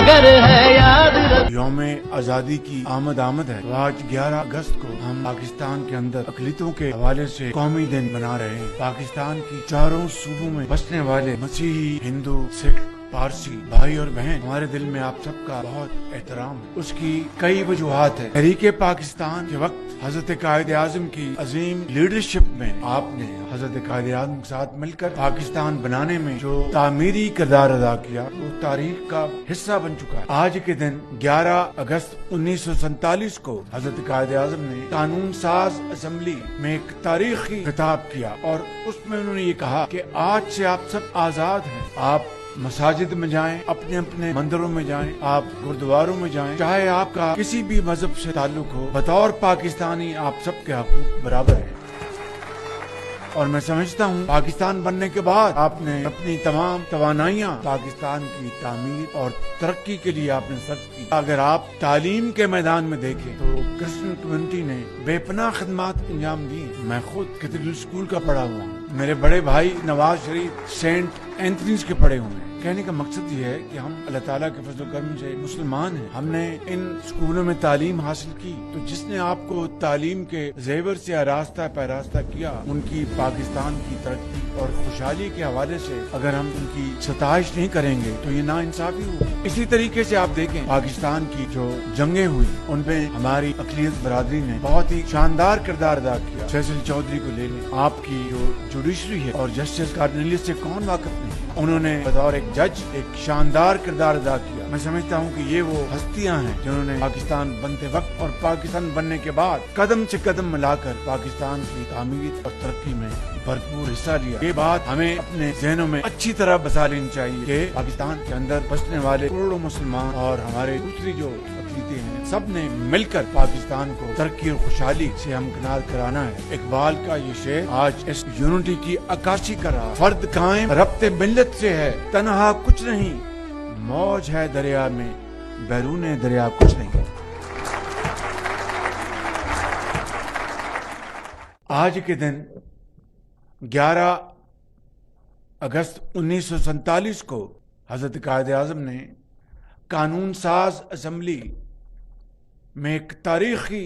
گر ہے یاد رکھ. یوم آزادی کی آمد ہے. تو آج 11 اگست کو ہم پاکستان کے اندر اقلیتوں کے حوالے سے قومی دن منا رہے ہیں. پاکستان کی چاروں صوبوں میں بسنے والے مسیحی، ہندو، سکھ، پارسی بھائی اور بہن، ہمارے دل میں آپ سب کا بہت احترام ہے. اس کی کئی وجوہات ہیں. تحریک پاکستان کے وقت حضرت قائد اعظم کی عظیم لیڈرشپ میں آپ نے حضرت قائد اعظم کے ساتھ مل کر پاکستان بنانے میں جو تعمیری کردار ادا کیا وہ تاریخ کا حصہ بن چکا ہے. آج کے دن 11 اگست 1947 کو حضرت قائد اعظم نے قانون ساز اسمبلی میں ایک تاریخی خطاب کیا اور اس میں انہوں نے یہ کہا کہ آج سے آپ سب آزاد ہیں. آپ مساجد میں جائیں، اپنے اپنے مندروں میں جائیں، آپ گردواروں میں جائیں، چاہے آپ کا کسی بھی مذہب سے تعلق ہو، بطور پاکستانی آپ سب کے حقوق برابر ہیں. اور میں سمجھتا ہوں پاکستان بننے کے بعد آپ نے اپنی تمام توانائیاں پاکستان کی تعمیر اور ترقی کے لیے آپ نے صرف کی. اگر آپ تعلیم کے میدان میں دیکھیں تو کرسچن کمیونٹی نے بے پناہ خدمات انجام دی. میں خود کیتھیڈرل اسکول کا پڑھا ہوا ہوں. میرے بڑے بھائی نواز شریف سینٹ اینتھنیز کے پڑھے ہوئے ہیں. کہنے کا مقصد یہ ہے کہ ہم اللہ تعالیٰ کے فضل و کرم سے مسلمان ہیں. ہم نے ان اسکولوں میں تعلیم حاصل کی تو جس نے آپ کو تعلیم کے زیور سے آراستہ پیراستہ کیا، ان کی پاکستان کی ترقی اور خوشحالی کے حوالے سے اگر ہم ان کی ستائش نہیں کریں گے تو یہ ناانصافی ہوگی. اسی طریقے سے آپ دیکھیں پاکستان کی جو جنگیں ہوئی ان میں ہماری اقلیت برادری نے بہت ہی شاندار کردار ادا کیا. فیصل چودھری کو لے لیں، آپ کی جو جوڈیشری ہے اور جسٹس کارنیلیس سے کون واقف نہیں، انہوں نے بطور ایک جج ایک شاندار کردار ادا کیا. میں سمجھتا ہوں کہ یہ وہ ہستیاں ہیں جنہوں نے پاکستان بنتے وقت اور پاکستان بننے کے بعد قدم سے قدم ملا کر پاکستان کی تعمیر اور ترقی میں بھرپور حصہ لیا. یہ بات ہمیں اپنے ذہنوں میں اچھی طرح بسا لینی چاہیے کہ پاکستان کے اندر بسنے والے کروڑوں مسلمان اور ہمارے دوسری جو اقلیتیں ہیں سب نے مل کر پاکستان کو ترقی اور خوشحالی سے ہمکنار کرانا ہے. اقبال کا یہ شعر آج اس یونٹی کی عکاسی کر رہا. فرد قائم ربط ملت سے ہے، تنہا کچھ نہیں، موج ہے دریا میں، بیرون دریا کچھ نہیں. آج کے دن 11 اگست 1947 کو حضرت قائد اعظم نے قانون ساز اسمبلی میں ایک تاریخی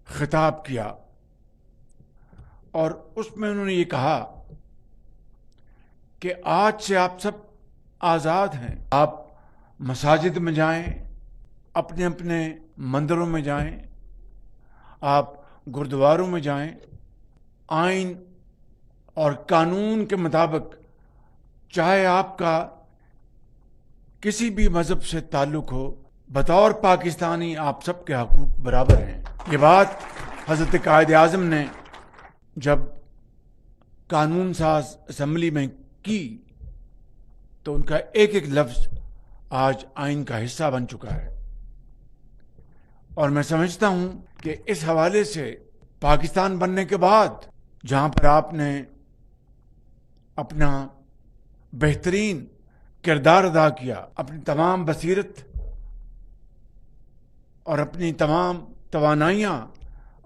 خطاب کیا اور اس میں انہوں نے یہ کہا کہ آج سے آپ سب آزاد ہیں. آپ مساجد میں جائیں، اپنے اپنے مندروں میں جائیں، آپ گردواروں میں جائیں، آئین اور قانون کے مطابق چاہے آپ کا کسی بھی مذہب سے تعلق ہو، بطور پاکستانی آپ سب کے حقوق برابر ہیں. یہ بات حضرت قائد اعظم نے جب قانون ساز اسمبلی میں کی تو ان کا ایک ایک لفظ آج آئین کا حصہ بن چکا ہے. اور میں سمجھتا ہوں کہ اس حوالے سے پاکستان بننے کے بعد جہاں پر آپ نے اپنا بہترین کردار ادا کیا، اپنی تمام بصیرت اور اپنی تمام توانائیاں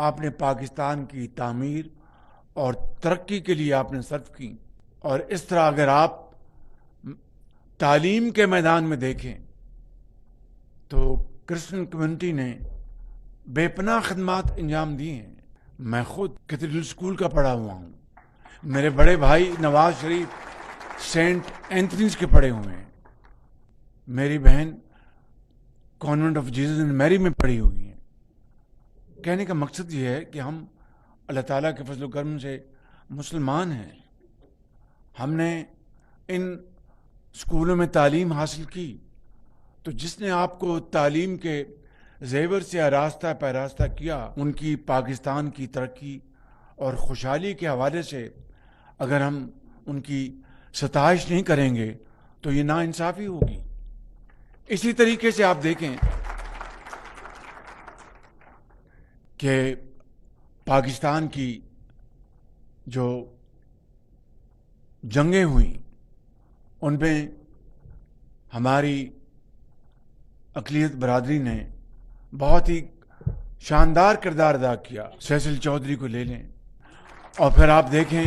آپ نے پاکستان کی تعمیر اور ترقی کے لیے آپ نے صرف کی. اور اس طرح اگر آپ تعلیم کے میدان میں دیکھیں تو کرسچن کمیونٹی نے بے پناہ خدمات انجام دی ہیں. میں خود کیتھیڈرل اسکول کا پڑھا ہوا ہوں. میرے بڑے بھائی نواز شریف سینٹ اینتھنیز کے پڑھے ہوئے ہیں. میری بہن کانوینٹ آف جیزس اینڈ میری میں پڑھی ہوئی ہیں. کہنے کا مقصد یہ ہے کہ ہم اللہ تعالیٰ کے فضل و کرم سے مسلمان ہیں. ہم نے ان اسکولوں میں تعلیم حاصل کی تو جس نے آپ کو تعلیم کے زیور سے آراستہ پیراستہ کیا، ان کی پاکستان کی ترقی اور خوشحالی کے حوالے سے اگر ہم ان کی ستائش نہیں کریں گے تو یہ ناانصافی ہوگی. اسی طریقے سے آپ دیکھیں کہ پاکستان کی جو جنگیں ہوئیں ان میں ہماری اقلیت برادری نے بہت ہی شاندار کردار ادا کیا. فیصل چودھری کو لے لیں اور پھر آپ دیکھیں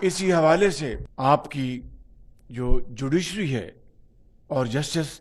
اسی حوالے سے آپ کی جو جوڈیشری ہے اور جسٹس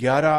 11